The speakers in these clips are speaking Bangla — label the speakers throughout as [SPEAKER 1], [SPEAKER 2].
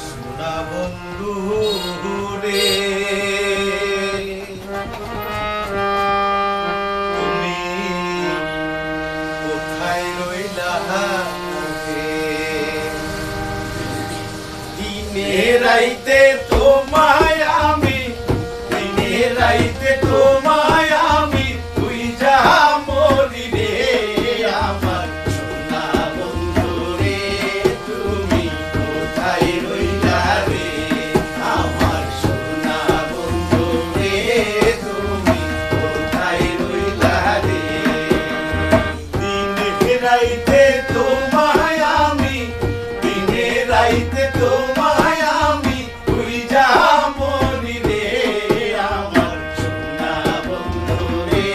[SPEAKER 1] সোনা বন্ধু রে, তুমি কোথায় রইলা রে? দিনে রাইতে তোমায় আমি, দিনে রাইতে তোমায় আমি, তুই যা মরি রে আমার সোনা বন্ধু রে, তুমি কোথায় রইলা রে আমার সোনা বন্ধু রে, তুমি কোথায় রইলা রে? দিনে রাইতে তোমায় আমি, দিনে রাইতে তোমায় আমি, তুই যা মরি রে আমার সোনা বন্ধু রে,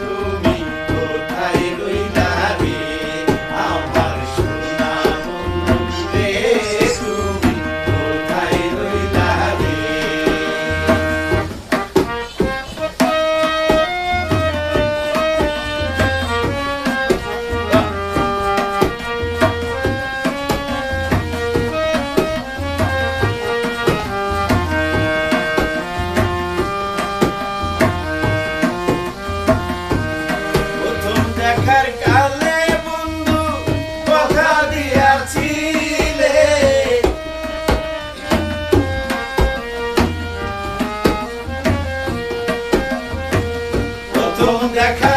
[SPEAKER 1] তুমি কোথায় রইলা রে আমার সোনা বন্ধু রে, তুমি কোথায় রইলা রে? প্রথম দেখার কালে বন্ধু কথা দিয়াছিলে, প্রথম দেখা